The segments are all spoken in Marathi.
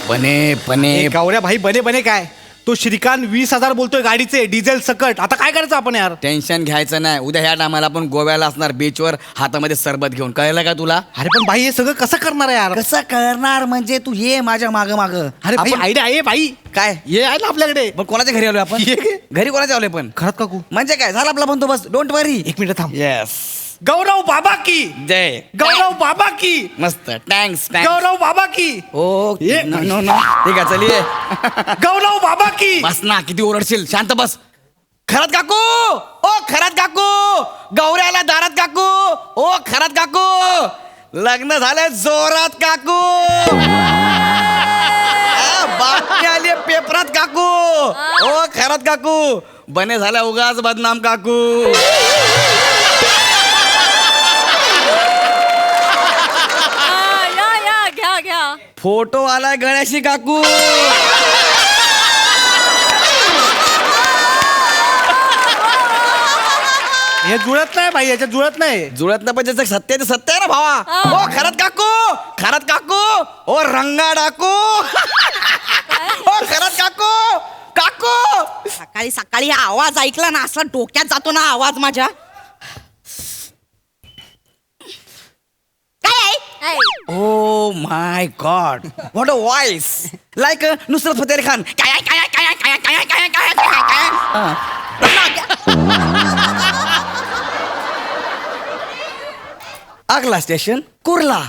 बने गौऱ्या भाई बने बने काय तो श्रीकांत 20,000 बोलतोय गाडीचे डिझेल सकट. आता काय करायचं आपण यार? टेन्शन घ्यायचं नाही. उद्या ह्या टायमाला आपण गोव्याला असणार बीचवर हातामध्ये सरबत घेऊन. कळलं का तुला? अरे पण भाई हे सगळं कसं करणार आहे यार? कसं करणार म्हणजे तू ये माझ्या माग माग. अरे भाई आयडिया आहे भाई. काय ये आहे ना आपल्याकडे. पण कोणाच्या घरी आलोय आपण? घरी कोणाच्या आलोय पण? खरंच काकू म्हणजे काय झालं आपला पण तो बस. Don't worry. 1 मिनिट थांब. येस. गौरव बाबा की जय. गौरव बाबा की मस्त. थँक्स. गौरव बाबा की ओ ये. नो नो ठीक आहे चल ये. गौरव बाबा की. बस ना किती ओरडशील. शांत बस. खरात काकू. ओ खरात काकू. गौऱ्याला दारात काकू. ओ खरात काकू. लग्न झालंय जोरात काकू. बातमी आली पेपरात काकू. ओ खरात काकू. बने झाल्या उगाच बदनाम काकू. घ्या फोटो आलाय गण्याशी काकू. हे जुळत नाही भाई, याच्यात जुळत नाही. जुळत नाही पण सत्य ते सत्य आहे ना भावा. ओ खरत काकू. खरत काकू. ओ रंगा डाकू. ओ खरत काकू. काकू सकाळी सकाळी हा आवाज ऐकला ना असला डोक्यात जातो ना आवाज माझ्या. काय oh my God what a voice. Like Nusrat Fateh Ali Khan. काय काय काय काय काय काय काय काय अगला स्टेशन कुर्ला.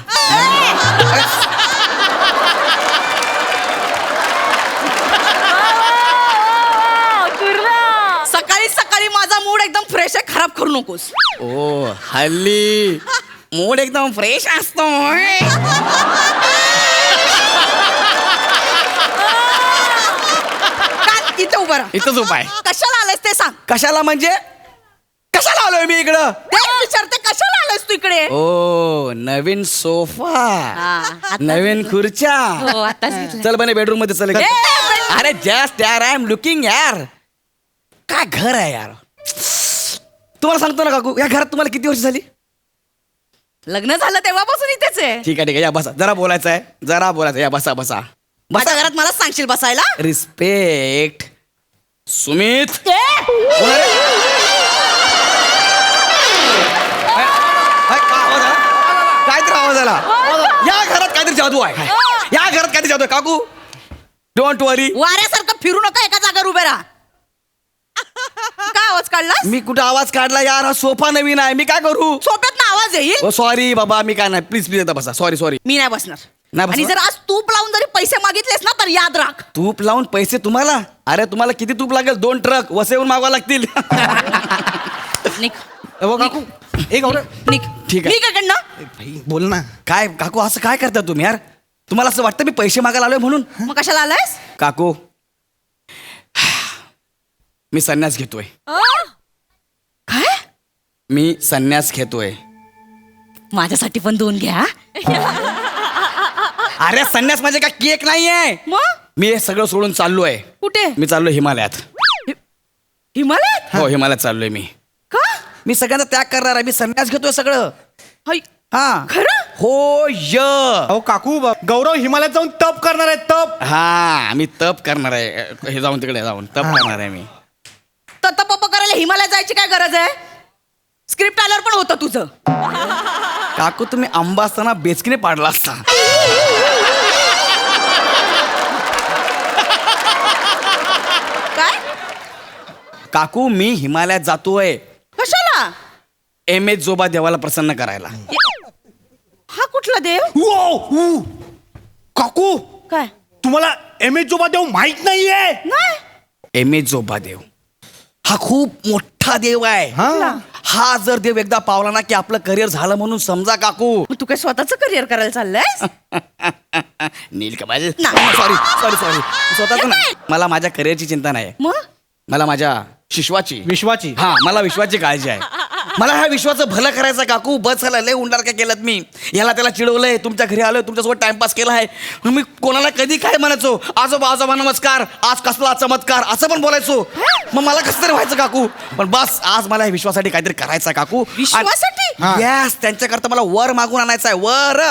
सकाळी सकाळी माझा मूड एकदम फ्रेश आहे. खराब करू नकोस. ओ हल्ली मूड एकदम फ्रेश असतो. काय इथे उभं राहा. इथंच उपाय. कशाला आलायस ते सांग. कशाला म्हणजे कशाला आलोय मी इकडं? ते विचारते कशाला आलायस तू इकडे. ओ नवीन सोफा. नवीन खुर्च्या. हो आताच घेतलं. चल बने बेडरूम मध्ये चल. अरे जस्ट यार आय एम लुकिंग यार. काय घर आहे यार. तुम्हाला सांगतो ना काकू या घरात तुम्हाला किती वर्ष झाली? लग्न झालं तेव्हापासून इथेच आहे. ठीक आहे या बसा. जरा बोलायचं आहे. जरा बोलायचं या बसा बसा. माझ्या घरात मला सांगशील बसायला. रिस्पेक्ट. सुमित. काहीतरी आवाज आला. या घरात काहीतरी जादू आहे. या घरात काहीतरी जादू आहे काकू. डोंट वरी. वाऱ्यासारखं फिरू नका एका जागेवर उभे राहा. काय आवाज काढला. मी कुठं आवाज काढला यार. हा सोफा नवीन आहे. मी काय करू. सोप्यात ना आवाज येईल. ओ सॉरी बाबा मी काय नाही. प्लीज प्लीज एकदा बसा. Sorry sorry. मी नाही बसणार. नाही बसणार? आणि जर आज तूप लावून जरी पैसे मागितलेस ना तर याद राख. तूप लावून पैसे तुम्हाला? अरे तुम्हाला किती तूप लागेल? 2 ट्रक वसईहून मागवा लागतील. निक काकू ए गौरव निक ठीक आहे. निक इकडनं. भाई बोल ना. काय काकू असं काय करता तुम्ही यार? तुम्हाला असं वाटतं मी पैसे मागायला आलोय म्हणून? मग कशाला आलायस. काकू मी संन्यास घेतोय. काय मी संन्यास घेतोय. माझ्यासाठी पण 2 घ्या. अरे संन्यास म्हणजे काय केक नाहीये. मग मी हे सगळं सोडून चाललोय. कुठे. मी चाललोय हिमालयात. हिमालयात. हो हिमालयात चाललोय मी. का. मी सगळ्यांना त्याग करणार आहे. मी संन्यास घेतोय सगळं. हाय. हा खरं. हो य. अहो काकू गौरव हिमालयात जाऊन तप करणार आहे. तप. हा मी तप करणार आहे. हे जाऊन तिकडे जाऊन तप करणार आहे मी. तप करायला हिमालयात जायची काय गरज आहे. स्क्रिप्ट आल्यावर पण होतं तुझं. काकू तुम्ही आंबा असताना बेचकीने पाडला असता. काय. काकू मी हिमालयात जातोय. कशाला. एम.एच. जोबा देवाला प्रसन्न करायला. हा कुठला देव. काकू काय. तुम्हाला एम.एच. जोबा देव माहित नाहीये. नाही. एम.एच. जोबा देव हा खूप मोठा देव आहे. हा. हा जर देव एकदा पावला ना की आपलं करिअर झालं म्हणून समजा काकू. मग तू काय स्वतःच करिअर करायला चाललंयस. नीलकमल नाही. सॉरी सॉरी सॉरी स्वतःच नाही. मला माझ्या करिअरची चिंता नाही. मग मला माझ्या विश्वाची विश्वाची. हा मला विश्वाची काळजी आहे. मला ह्या विश्वाचं भलं करायचं काकू. बस झालं, लय उंडार काय केलं मी. याला त्याला चिडवलंय, तुमच्या घरी आलोय, तुमच्यासोबत टाइमपास केला आहे. मग मी कोणाला कधी काय म्हणायचो, आजोबा आजोबा नमस्कार, आज कसला चमत्कार, असं पण बोलायचो. मग मला कसं तरी व्हायचं काकू. पण बस आज मला ह्या विश्वासाठी काहीतरी करायचं काकू. विश्वासाठी? यस, त्यांच्याकरता मला वर मागून आणायचं आहे, वर.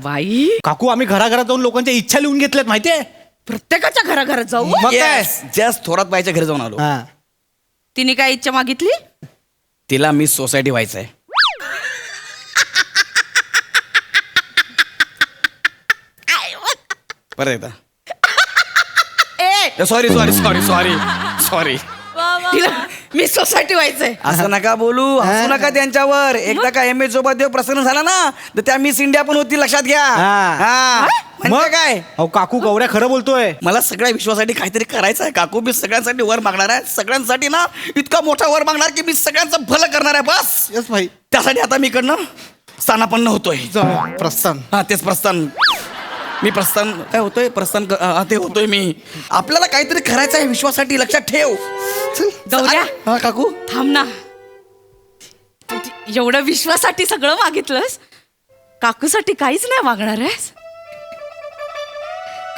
बाई काकू आम्ही घराघरात जाऊन लोकांच्या इच्छा लिहून घेतल्यात माहितीये. प्रत्येकाच्या घराघरात जाऊ. मग काय? येस, जस्ट थोरात बाईच्या घरी जाऊन आलो. हा. तिने काय इच्छा मागितली? तिला मिस सोसायटी व्हायचंय. परत एकदा. ए sorry sorry sorry sorry sorry. तिला मी सोसायटी व्हायचंय. असं नका बोलू, हसू नका त्यांच्यावर. एकदा का एम एस देव प्रसन्न झाला ना, तर त्या मिस इंडिया पण होती, लक्षात घ्या. हा. म्हणजे काय, अहो काकू गौऱ्या खरं बोलतोय. मला सगळ्या विश्वासाठी काहीतरी करायचं आहे काकू. मी सगळ्यांसाठी वर मागणार आहे, सगळ्यांसाठी ना इतका मोठा वर मागणार की मी सगळ्यांचं भलं करणार आहे. बस यस भाई. त्यासाठी आता मी इकडनं स्थानापन्न होतोय. प्रस्थान. हा तेच प्रस्थान. मी प्रस्थान काय होतोय, प्रस्थान ते होतोय मी. आपल्याला काहीतरी करायचं आहे विश्वासाठी, लक्षात ठेव. गौऱ्या हा काकू. थांब ना. एवढं विश्वासाठी सगळं मागितलंस, काकूसाठी काहीच नाही मागणार आहेस?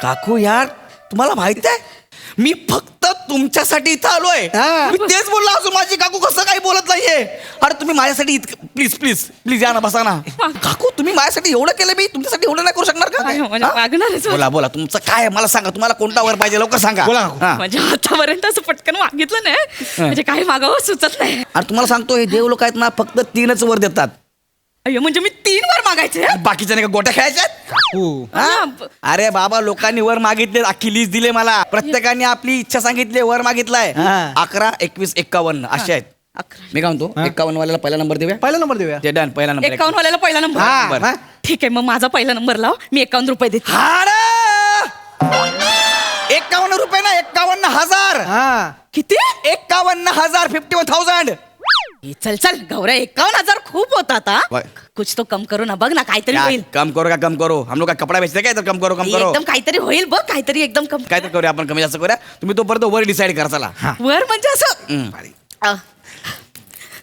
काकू यार, तुम्हाला माहिती आहे मी फक्त तुमच्यासाठी इथं आलोय. हा. मी तेच बोललो, अजून माझी काकू कसं काही बोलत नाहीये. अरे तुम्ही माझ्यासाठी इतकं, प्लीज प्लीज प्लीज या ना, बसा ना. काकू तुम्ही माझ्यासाठी एवढं केलं, मी तुमच्यासाठी एवढं नाही करू शकणार का? म्हणजे हा? मागणार आहेस? बोला बोला, तुमचं काय आहे मला सांगा. तुम्हाला कोणता वर पाहिजे, लवकर सांगा. बोला काकू. हा. म्हणजे आतापर्यंत असं पटकन मागितलं नाही, म्हणजे काही मागावं सुचत नाही. अरे तुम्हाला सांगतो, हे देव लोक आहेत ना, फक्त 3च वर देतात. अय्यो, म्हणजे मी 3 वर मागायचे? बाकीच्या नाही का गोट्या खेळायच्यात? काकू हा? अरे बाबा, लोकांनी वर मागितले, अख्खी लिस्ट दिले मला. प्रत्येकाने आपली इच्छा सांगितली, वर मागितलाय. हा. 11, 21, 51 असे आहेत. 11. मी काय म्हणतो, 51 वाल्याला पहिला नंबर देऊया. पहिला नंबर देऊया. ते डन, पहिला नंबर. 51 वाल्याला पहिला नंबर. हा. बरं. हा. ठीक आहे, मग माझा पहिला नंबर लाव. मी 51 रुपये देते. 51 रुपये ना, 51,000. हा. किती? 51,000, 51,000. ए, चल चल गौऱ्या, 51,000 खूप होतात. हा वाय. कुछ तो कम करो ना, बघ ना काहीतरी होईल. कम करो का कम करो, हम लोग का कपडा बेचते काय, तर कम करो कम करो. एकदम काहीतरी होईल बघ, काहीतरी एकदम कम. काय तर करूया आपण, कमी जास्त करूया. तुम्ही तोपर्यंत वर डिसाईड करा. चला. वर म्हणजे असं हम्म.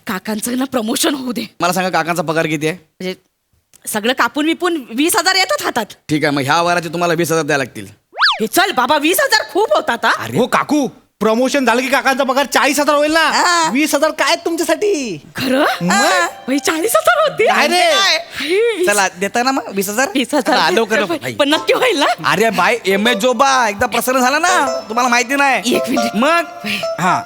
काकांचं ना प्रमोशन होऊ दे. मला सांगा, काकांचा पगार किती आहे? म्हणजे सगळं कापून विपून 20,000 येतात हातात. ठीक आहे, मग ह्या वराचे तुम्हाला 20,000 द्यायला लागतील. हे चल बाबा, 20,000 खूप होतात. हा हो काकू, प्रमोशन झालं की काकांचा पगार 40,000 होईल ना. 20,000 काय तुमच्यासाठी? खरं? मग? भाई 40,000 होती. काय रे? हाय. चला, देता ना मग 20,000? 20,000 चला, लवकर लवकर. पण पण नक्की होईल ना? अरे बाय, एम एस जोबा एकदा प्रसन्न झाला ना, तुम्हाला माहिती नाही. 1 मिनिट. मग हा.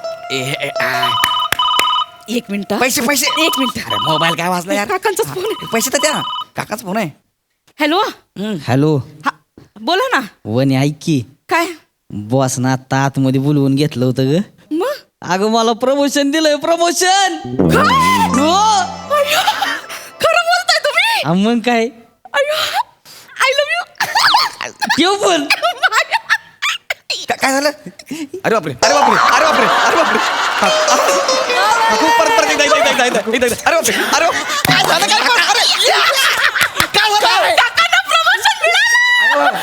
एक मिनिट. पैसे पैसे. 1 मिनिट. अरे मोबाईल काय वाजला यार. काकांचाच फोन आहे. पैसे तर द्या. काकाच फोन आहे. हॅलो. हॅलो हा बोला ना. वनी ऐक की, काय बॉस ना आता आतमध्ये बोलवून घेतलं होतं ग. मग? अगं मला प्रमोशन दिलंय, प्रमोशन. हो. अय्यो, खरं बोलताय तुम्ही? मग काय, आय लव्ह यू. ठेव पण. काय झालं? अरे बापरे, अरे बापरे, अरे बापरे, अरे बापरे. काकू, परत परत एकदा एकदा एकदा एकदा एकदा. अरे बापरे, अरे बापरे. काय झालं, काय झालं? अरे या! काय झालं? काकांना प्रमोशन मिळालं.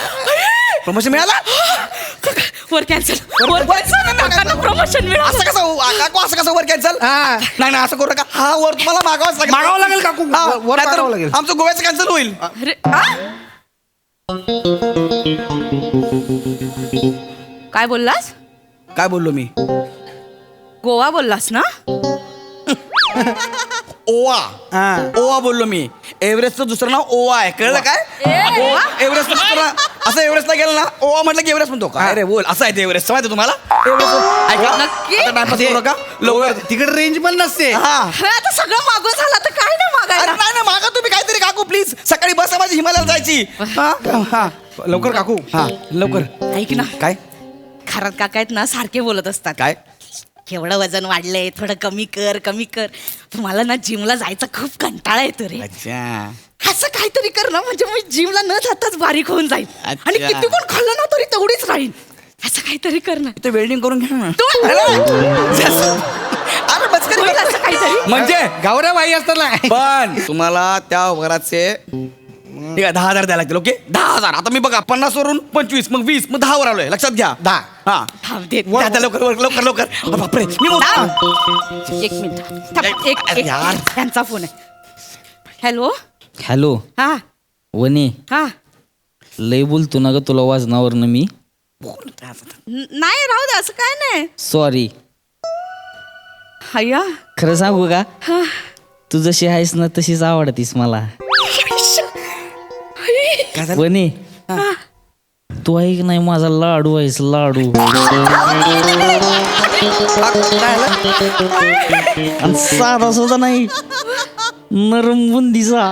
प्रमोशन मिळाला? वर कॅन्सल. वर कॅन्सल. काकांना प्रमोशन मिळालं. असं कसं होऊ? काकू, असं कसं वर कॅन्सल? हा. नाही नाही, असं करू नका. हा वर तुम्हाला मागावाच लागेल. मागावं लागेल काकू. हा, वर नाहीतर मागावं लागेल. आमचं गोव्याचं कॅन्सल होईल. अरे काय बोललास? काय बोललो मी? गोवा बोललास ना? ओवा. हा. ओवा बोललो मी. एव्हरेस्टचं दुसरं नाव ओवा आहे, कळलं काय? ओवा? एव्हरेस्टचं दुसरं नाव- असं एव्हरेस्टला गेलं ना, ओवा म्हटलं की एव्हरेस्ट म्हणतो. काय रे बोल, असं आहे ते एव्हरेस्ट, माहिती तुम्हाला? एव्हरेस्ट ऐका. नक्की? आता टाइमपास करू नका. लवकर. तिकडे रेंज पण नसते. हा. अरे आता सगळं मागून झालं तर काय नाही अरे मागायला. नाही नाही, मागा तुम्ही काहीतरी काकू, प्लीज. सकाळी बस आहे माझी हिमालयाला जायची. हा हा, लवकर काकू. हा लवकर. ऐक ना, काय खरंच काका आहेत ना, सारखे बोलत असतात. काय? केवढं वजन वाढलंय, थोडं कमी कर कमी कर. पण मला ना जिमला जायचा खूप कंटाळा येतो रे. अच्छा. असं काहीतरी कर ना, म्हणजे मी जिमला न जाताच बारीक होऊन जाईल. अच्छा. आणि किती कोण खाल्लं ना तरी तेवढीच राहील. असं काहीतरी कर ना. ते वेल्डिंग करून घ्या ना. तू- अरे मस्करी होईल करता. असं काहीतरी. म्हणजे गौऱ्या बाई असतात ना. पण तुम्हाला त्या वराचे ठीक आहे 10,000 द्यायला लागतील. ओके 10,000. आता मी बघा 50 वरून 25 मग 20 मग 10 वर आलोय. लक्षात घ्या 10. हा थांब दे द्या, द्या, लवकर लवकर लवकर. अरे बापरे मी मोजतो. एक मिनिट थांब, एक यार. त्यांचा फोन आहे. हॅलो हॅलो हा वने हा लय बोलतो ना ग तुला वाजनावरनं मी. नाही राहू दे असं काय नाही. सॉरी. अय्या खरं सांगू का तू जशी आहेस ना तशीच आवडतीस मला. काय झालं? वने तू ऐक नाही माझा लाडू आहेस लाडू. काय झालं? आणि साधा सुद्धा नाही नरम बुंदीचा.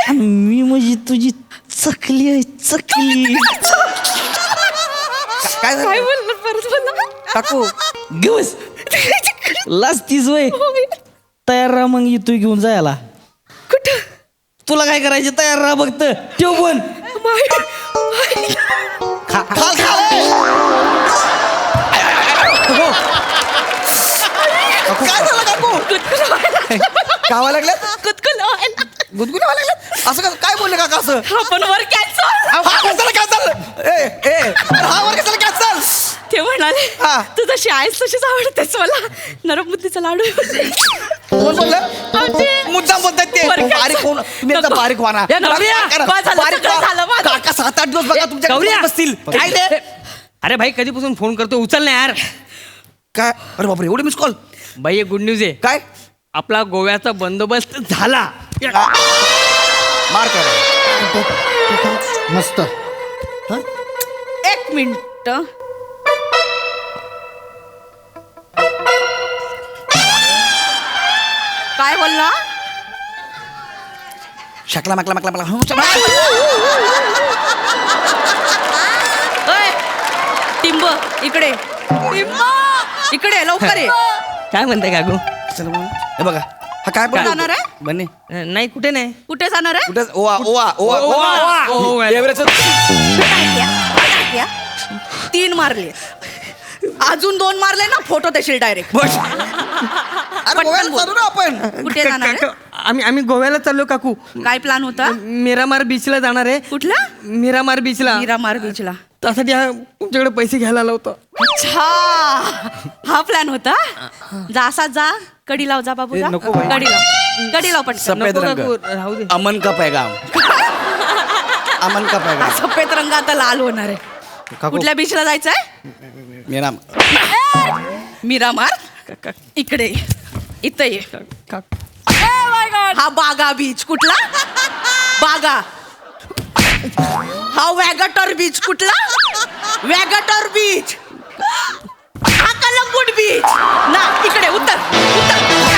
आणि मी म्हणजे तुझी चकली आहे चकली. काय झालं? काय बोलणार परत बोला. काकू गवस लाजतीस वय. तयार राहा मग येतोय घेऊन जायला. कुठं तुला काय करायचे तयार राहा फक्त. ठेव पण. खाल खाल. काय झालं काकू? गावा लागल्यात गुदगुल्या व्हायला लागल्यात. असं काय बोलले काका असं? आपण वर कॅन्सल. हा कशाला कॅन्सल? हा वर कशाला कॅन्सल? ते म्हणाले हा. तू जशी आहेस तशीच आवडतेस मला. नरम बुद्धीचा लाडू. कोण बोललं? आमचे- मुद्दाम बोलतात ते. वर कॅन्सल. बारीक होऊन तुम्ही आता नको. बारीक व्हा ना. या गौऱ्या, काय झालं? बारीक सगळं व्हा. झालं माझं. काका 7-8 दिवस बघा तुमच्या गौऱ्या. घरी बसतील. काय ते? अरे भाई कधीपासून फोन करतो उचल ना यार. काय अरे बापरे एवढे मिस कॉल. भाई एक गुड न्यूज आहे. काय आपला गोव्याचा बंदोबस्त झाला. मार करा. मस्त. एक मिनिट. काय बोलला? शकला makla ओय, टिंब इकडे. इकडे लवकर ये. काय म्हणताय काकू? हे बघा हा काय कुठे जाणार आहे? बन्ने नाही कुठे नाही. कुठे जाणार आहे? कुठे ओवा ओवा ओवा ओवा. ओवा एव्हरेस्ट. 3 मारले. अजून 2 मारले ना फोटो देशील डायरेक्ट. बस अरे गोव्याला चालू ना आपण. कुठे जाणार आहे? आम्ही गोव्याला चाललो काकू. काय प्लॅन होता? मिरामार बीचला जाणार आहे. कुठला? मिरामार बीचला. मीरामार बीचला. त्यासाठी तुमच्याकडे पैसे घ्यायला आलो होतो. अच्छा हा प्लॅन होता. जा असा जा. कडी लाव जा बाबू जा. नको बाई. कडी लाव. कडी लाव पटकन. सफेद नको रंग काकू, राहू दे. अमन का पैगाम. अमन का हा पैगाम. सफेद रंग आता लाल होणार आहे. कुठल्या बीचला जायचंय? मेरा मीरामार. इकडे इथं ये. हा बागा बीच. कुठला? बागा. हा वॅगटर बीच. कुठला? वॅगटर बीच. हा कलंगूट बीच ना. इकडे उत्तर उत्तर.